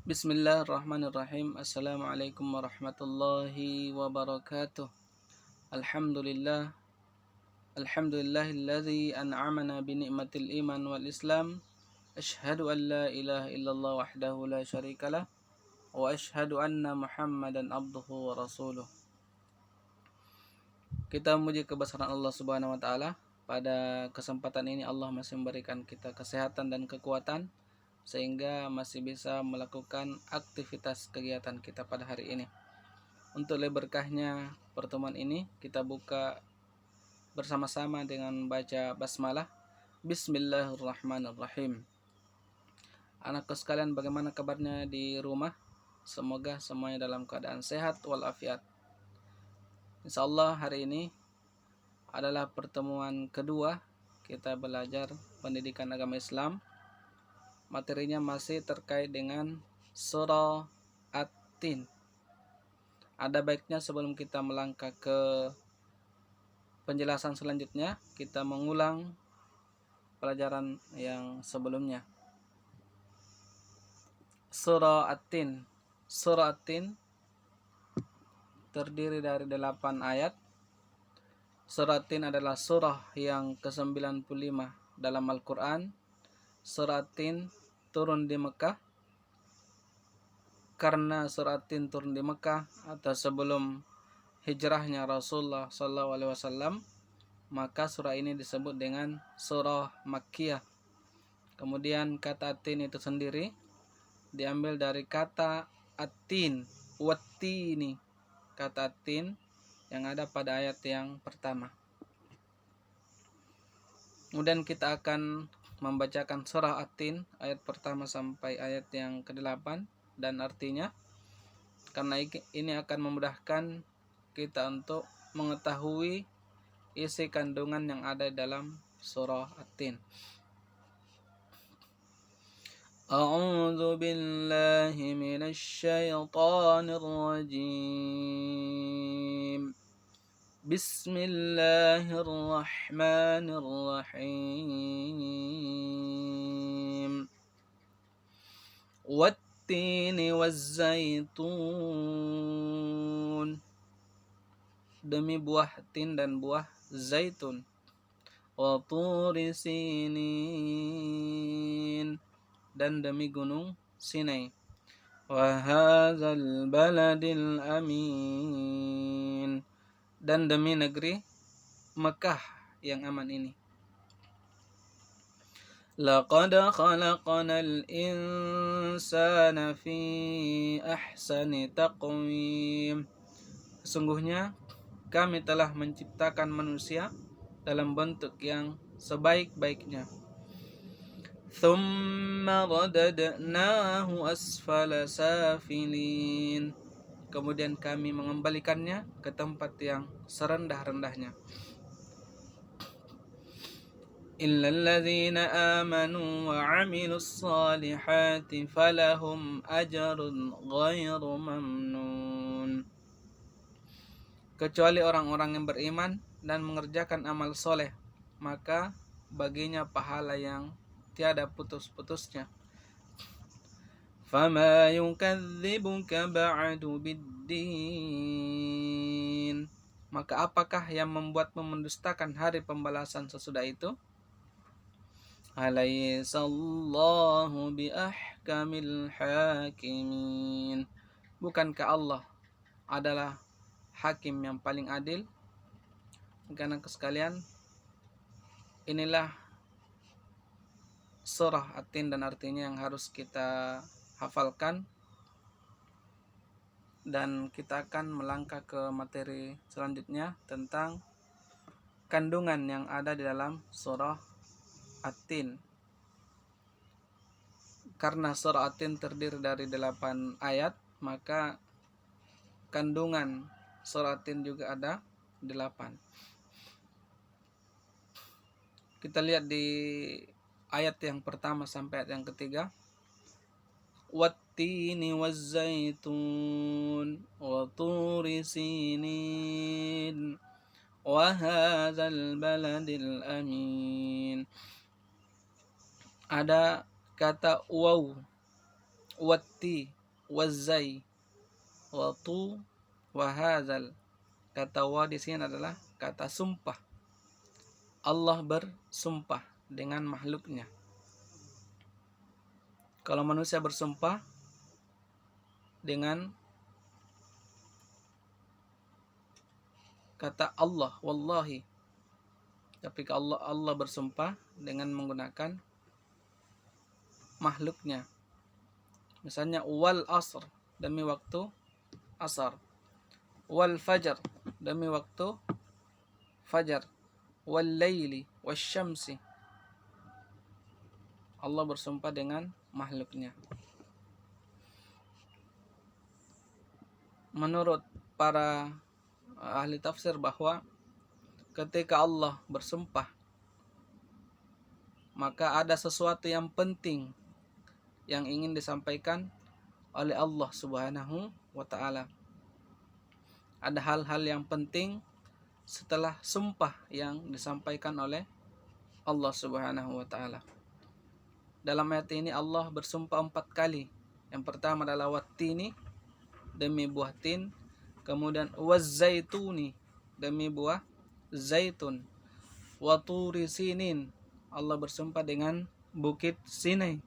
Bismillahirrahmanirrahim. Assalamualaikum warahmatullahi wabarakatuh. Alhamdulillah. Alhamdulillahilladzi an'amana bi ni'matil iman wal islam. Ashhadu an la ilaha illallah wahdahu la syarikalah wa ashhadu anna Muhammadan abduhu wa rasuluh. Kita memuji kebesaran Allah Subhanahu wa taala. Pada kesempatan ini Allah masih memberikan kita kesehatan dan kekuatan sehingga masih bisa melakukan aktivitas kegiatan kita pada hari ini. Untuk lebih berkahnya pertemuan ini, kita buka bersama-sama dengan baca basmalah. Bismillahirrahmanirrahim. Anakku sekalian, bagaimana kabarnya di rumah? Semoga semuanya dalam keadaan sehat walafiat. Insyaallah hari ini adalah pertemuan kedua kita belajar pendidikan agama Islam. Materinya masih terkait dengan surah At-Tin. Ada baiknya sebelum kita melangkah ke penjelasan selanjutnya, kita mengulang pelajaran yang sebelumnya. Surah At-Tin. Surah At-Tin terdiri dari 8 ayat. Surah At-Tin adalah surah yang ke-95 dalam Al-Quran. Surah At-Tin turun di Mekah. Karena surah At-Tin turun di Mekah atau sebelum hijrahnya Rasulullah SAW, maka surah ini disebut dengan surah Makkiyah. Kemudian kata At-Tin itu sendiri diambil dari kata At-Tin, Wattini, kata At-Tin yang ada pada ayat yang pertama. Kemudian kita akan membacakan surah At-Tin ayat pertama sampai ayat yang ke-8 dan artinya, karena ini akan memudahkan kita untuk mengetahui isi kandungan yang ada dalam surah At-Tin. A'udzu billahi minasy syaithanir rajim. Bismillahirrahmanirrahim. Wattini wazzaitun. Demi buah tin dan buah zaitun. Wa turi sinin. Dan demi gunung Sinai. Wa hadzal baladil amin. Dan demi negeri Mekah yang aman ini. Laqad khalaqnal insana fi ahsani taqwim. Sesungguhnya kami telah menciptakan manusia dalam bentuk yang sebaik-baiknya. Thumma radadnahu asfala safilin. Kemudian kami mengembalikannya ke tempat yang serendah-rendahnya. Illal ladzina amanu wa 'amilus salihati falahum ajrun ghairu mamnun. Kecuali orang-orang yang beriman dan mengerjakan amal soleh, maka baginya pahala yang tiada putus-putusnya. Fama yukadzibuka ba'du biddin. Maka apakah yang membuatmu mendustakan hari pembalasan sesudah itu? Alaysallahu biahkamil hakimin. Bukankah Allah adalah hakim yang paling adil? Karena sekalian, inilah surah At-Tin dan artinya yang harus kita hafalkan. Dan kita akan melangkah ke materi selanjutnya tentang kandungan yang ada di dalam surah At-Tin. Karena surah At-Tin terdiri dari 8 ayat, maka kandungan surah At-Tin juga ada 8. Kita lihat di ayat yang pertama sampai ayat yang ketiga. Wattini wazzaitun wa turi sinin wa hadzal baladil amin. Ada kata waw wati, wazai, watu, wahazal. Kata wa di sini adalah kata sumpah. Allah bersumpah dengan makhluknya. Kalau manusia bersumpah dengan kata Allah, wallahi. Tapi kalau Allah bersumpah dengan menggunakan makhluknya. Misalnya wal asr, demi waktu asar. Wal fajar, demi waktu fajar. Wal laili wasyamsi. Allah bersumpah dengan makhluknya. Menurut para ahli tafsir bahwa ketika Allah bersumpah, maka ada sesuatu yang penting yang ingin disampaikan oleh Allah Subhanahu wa ta'ala. Ada hal-hal yang penting setelah sumpah yang disampaikan oleh Allah Subhanahu wa ta'ala. Dalam ayat ini Allah bersumpah 4 kali. Yang pertama adalah wattini, demi buah tin. Kemudian wazzaituni, demi buah zaitun. Waturi sinin, Allah bersumpah dengan bukit Sinai.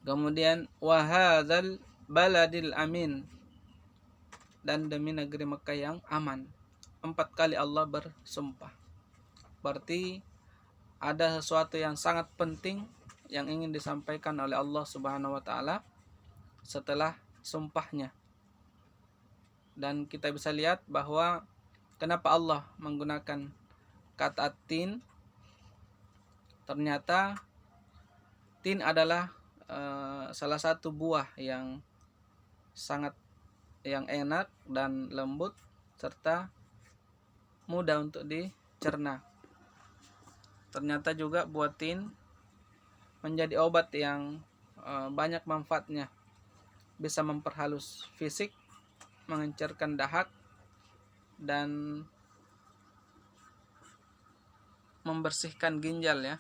Kemudian wahadzal baladil amin, dan demi negeri Mekah yang aman. 4 kali Allah bersumpah. Berarti ada sesuatu yang sangat penting yang ingin disampaikan oleh Allah Subhanahu wa ta'ala setelah sumpahnya. Dan kita bisa lihat bahwa kenapa Allah menggunakan kata tin. Ternyata tin adalah salah satu buah yang enak dan lembut serta mudah untuk dicerna. Ternyata juga buah tin menjadi obat yang banyak manfaatnya. Bisa memperhalus fisik, mengencerkan dahak, dan membersihkan ginjal ya.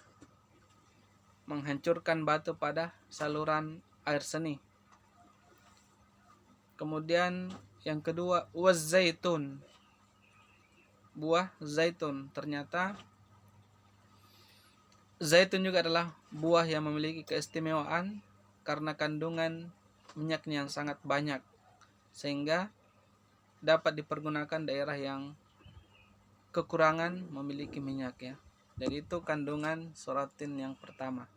Menghancurkan batu pada saluran air seni. Kemudian yang kedua wazzaitun, buah zaitun. Ternyata zaitun juga adalah buah yang memiliki keistimewaan karena kandungan minyaknya yang sangat banyak, sehingga dapat dipergunakan daerah yang kekurangan memiliki minyak ya. Jadi itu kandungan suratin yang pertama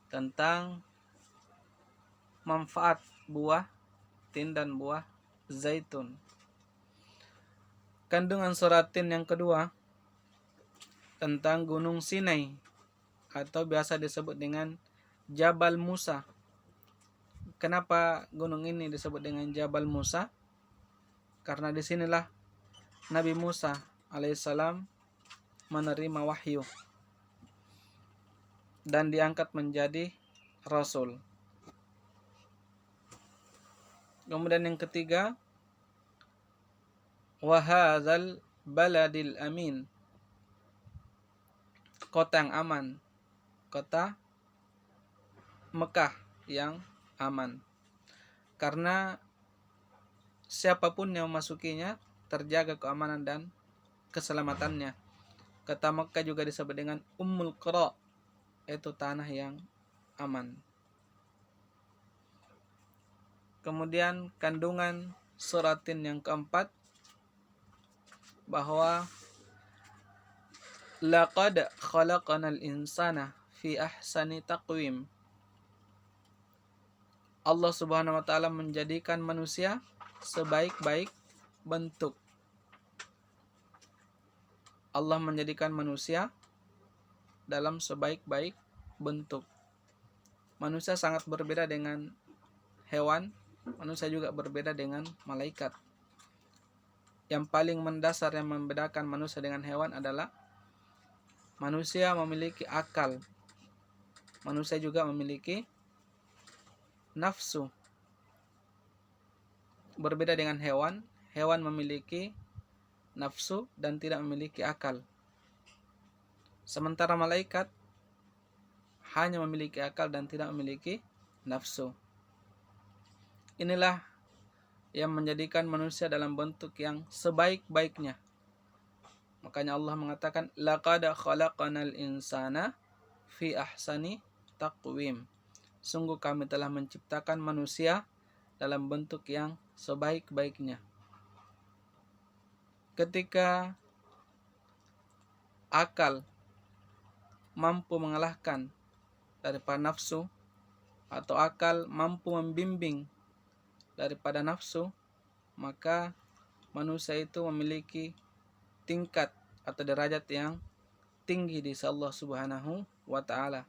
tentang manfaat buah tin dan buah zaitun. Kandungan suratin yang kedua tentang Gunung Sinai atau biasa disebut dengan Jabal Musa. Kenapa gunung ini disebut dengan Jabal Musa? Karena disinilah Nabi Musa alaihissalam menerima wahyu dan diangkat menjadi Rasul. Kemudian yang ketiga, wahadzal baladil amin, kota yang aman, kota Mekah yang aman. Karena siapapun yang memasukinya terjaga keamanan dan keselamatannya. Kota Mekah juga disebut dengan Ummul Qura, yaitu tanah yang aman. Kemudian kandungan suratin yang keempat, bahwa laqad khalaqanal insana fi ahsani taqwim. Allah Subhanahu wa ta'ala menjadikan manusia sebaik-baik bentuk. Allah menjadikan manusia dalam sebaik-baik bentuk. Manusia sangat berbeda dengan hewan, manusia juga berbeda dengan malaikat. Yang paling mendasar yang membedakan manusia dengan hewan adalah manusia memiliki akal. Manusia juga memiliki nafsu. Berbeda dengan hewan, hewan memiliki nafsu dan tidak memiliki akal. Sementara malaikat hanya memiliki akal dan tidak memiliki nafsu. Inilah yang menjadikan manusia dalam bentuk yang sebaik-baiknya. Makanya Allah mengatakan, laqad khalaqanal insana fi ahsani taqwim. Sungguh kami telah menciptakan manusia dalam bentuk yang sebaik-baiknya. Ketika akal mampu mengalahkan daripada nafsu, atau akal mampu membimbing daripada nafsu, maka manusia itu memiliki tingkat atau derajat yang tinggi di sisi Allah Subhanahu wa ta'ala.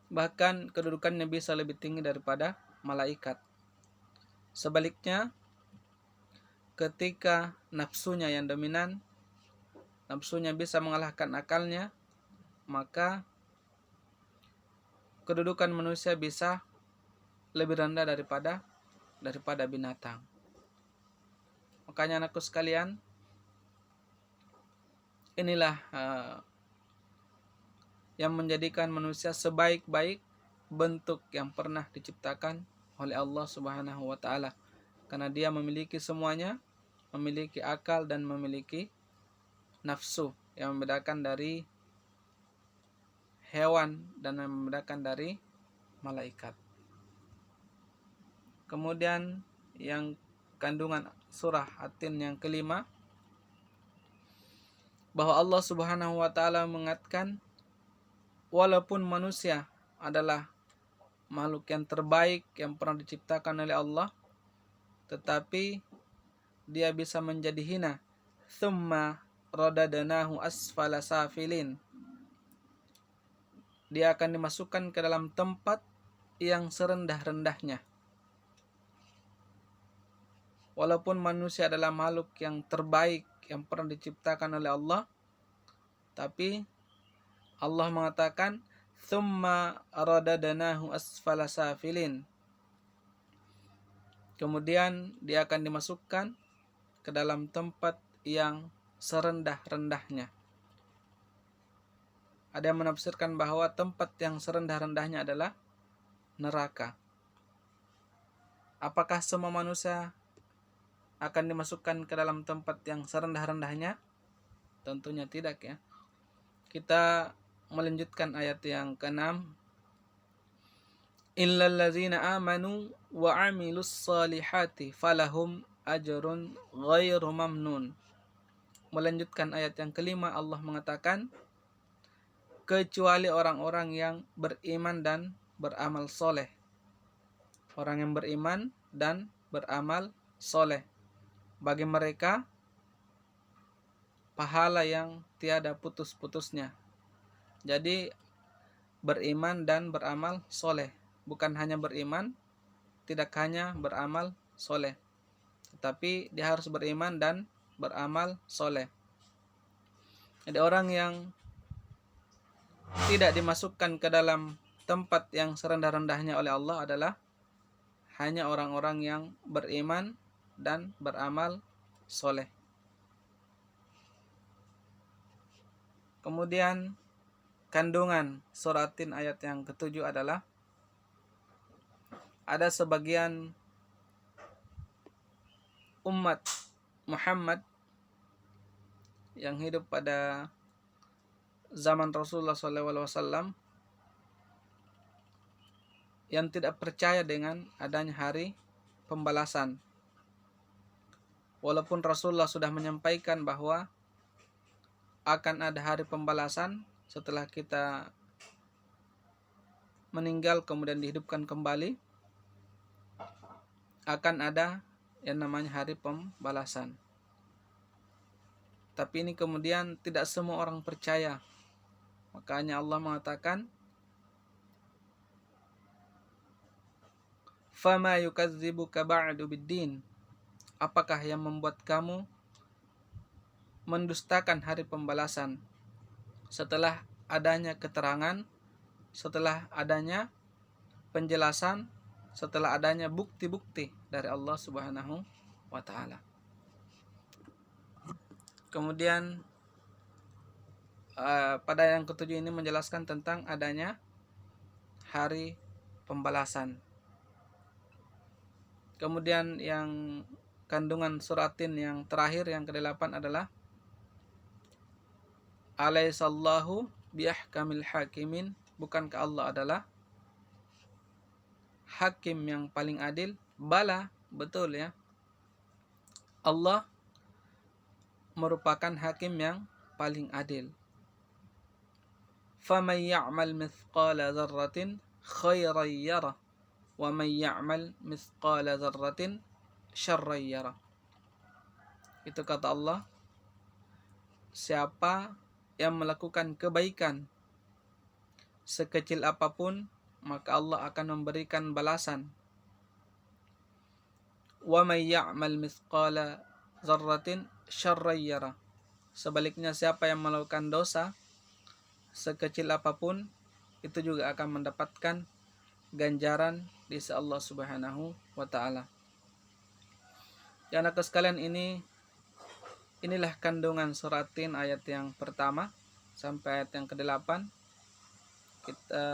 Bahkan kedudukannya bisa lebih tinggi daripada malaikat. Sebaliknya, ketika nafsunya yang dominan, nafsunya bisa mengalahkan akalnya, maka kedudukan manusia bisa lebih rendah daripada binatang. Makanya anakku sekalian, inilah yang menjadikan manusia sebaik-baik bentuk yang pernah diciptakan oleh Allah Subhanahu wa ta'ala. Karena dia memiliki semuanya, memiliki akal dan memiliki nafsu yang membedakan dari hewan dan yang membedakan dari malaikat. Kemudian yang kandungan surah At-Tin yang kelima, bahwa Allah Subhanahu wa ta'ala mengatakan, walaupun manusia adalah makhluk yang terbaik yang pernah diciptakan oleh Allah, tetapi dia bisa menjadi hina. Thumma radadnahu asfala safilin. Dia akan dimasukkan ke dalam tempat yang serendah-rendahnya. Walaupun manusia adalah makhluk yang terbaik yang pernah diciptakan oleh Allah, tapi Allah mengatakan, thumma radadnahu asfala safilin. Kemudian dia akan dimasukkan ke dalam tempat yang serendah-rendahnya. Ada yang menafsirkan bahwa tempat yang serendah-rendahnya adalah neraka. Apakah semua manusia akan dimasukkan ke dalam tempat yang serendah-rendahnya? Tentunya tidak ya. Kita melanjutkan ayat yang ke-6. Illal ladzina amanu wa 'amilus salihati falahum ajrun ghairu mamnun. Melanjutkan ayat yang kelima, Allah mengatakan, kecuali orang-orang yang beriman dan beramal soleh. Orang yang beriman dan beramal soleh, bagi mereka pahala yang tiada putus-putusnya. Jadi beriman dan beramal soleh, bukan hanya beriman, tidak hanya beramal soleh, tetapi dia harus beriman dan beramal soleh. Jadi orang yang tidak dimasukkan ke dalam tempat yang serendah-rendahnya oleh Allah adalah hanya orang-orang yang beriman dan beramal soleh. Kemudian kandungan surah Tin ayat yang ke-7 adalah, ada sebagian umat Muhammad yang hidup pada zaman Rasulullah SAW yang tidak percaya dengan adanya hari pembalasan. Walaupun Rasulullah sudah menyampaikan bahwa akan ada hari pembalasan setelah kita meninggal kemudian dihidupkan kembali, akan ada yang namanya hari pembalasan. Tapi ini kemudian tidak semua orang percaya. Makanya Allah mengatakan, fama yukadzibuka ba'du biddin. Apakah yang membuat kamu mendustakan hari pembalasan setelah adanya keterangan, setelah adanya penjelasan, setelah adanya bukti-bukti dari Allah Subhanahu wa ta'ala. Kemudian pada yang ketujuh ini menjelaskan tentang adanya hari pembalasan. Kemudian yang kandungan suratin yang terakhir yang ke-8 adalah alaihissallahu biahkamil hakimin, bukankah Allah adalah hakim yang paling adil? Bala, betul ya. Allah merupakan hakim yang paling adil. Faman ya'mal mithqala dzarratin khairan yarah wa man ya'mal mithqala dzarratin syarran yarah. Itu kata Allah, siapa yang melakukan kebaikan sekecil apapun, maka Allah akan memberikan balasan. Wa may ya'mal mithqala dzarratin syarran yarah. Sebaliknya, siapa yang melakukan dosa sekecil apapun, itu juga akan mendapatkan ganjaran di sisi Allah Subhanahu wa taala. Ya anak sekalian, inilah kandungan suratin ayat yang pertama sampai ayat yang ke-8. Kita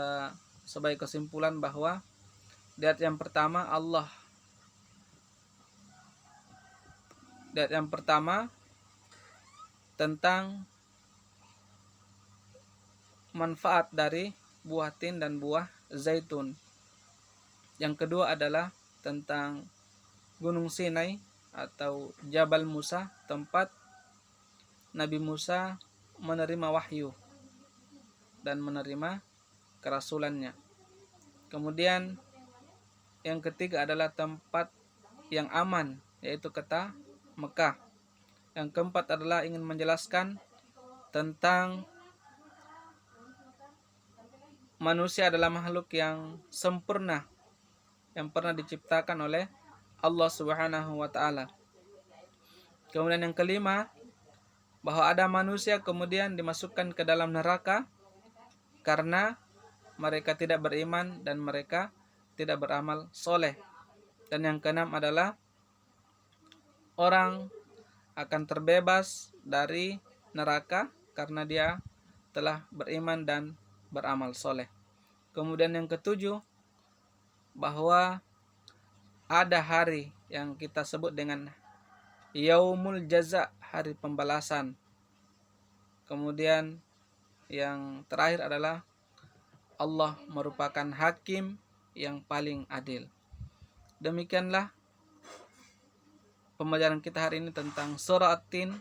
sebagai kesimpulan bahwa di ayat yang pertama tentang manfaat dari buah tin dan buah zaitun. Yang kedua adalah tentang Gunung Sinai atau Jabal Musa, tempat Nabi Musa menerima wahyu dan menerima kerasulannya. Kemudian yang ketiga adalah tempat yang aman, yaitu kota Mekah. Yang keempat adalah ingin menjelaskan tentang manusia adalah makhluk yang sempurna yang pernah diciptakan oleh Allah Subhanahu wa taala. Kemudian yang kelima, bahwa ada manusia kemudian dimasukkan ke dalam neraka karena mereka tidak beriman dan mereka tidak beramal soleh. Dan yang keenam adalah orang akan terbebas dari neraka karena dia telah beriman dan beramal soleh. Kemudian yang ketujuh, bahwa ada hari yang kita sebut dengan Yaumul Jaza, hari pembalasan. Kemudian yang terakhir adalah Allah merupakan hakim yang paling adil. Demikianlah pembelajaran kita hari ini tentang surah At-Tin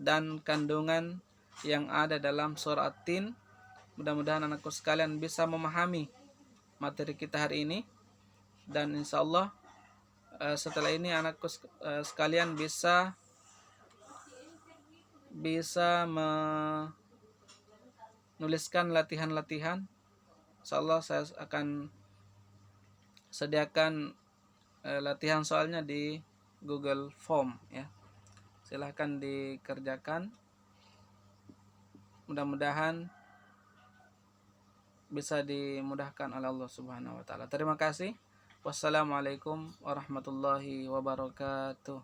dan kandungan yang ada dalam surah At-Tin. Mudah-mudahan anakku sekalian bisa memahami materi kita hari ini, dan insya Allah setelah ini anakku sekalian bisa menuliskan latihan-latihan. Insya Allah saya akan sediakan latihan soalnya di Google Form ya. Silahkan dikerjakan. Mudah-mudahan bisa dimudahkan oleh Allah Subhanahu wa taala. Terima kasih. Wassalamualaikum warahmatullahi wabarakatuh.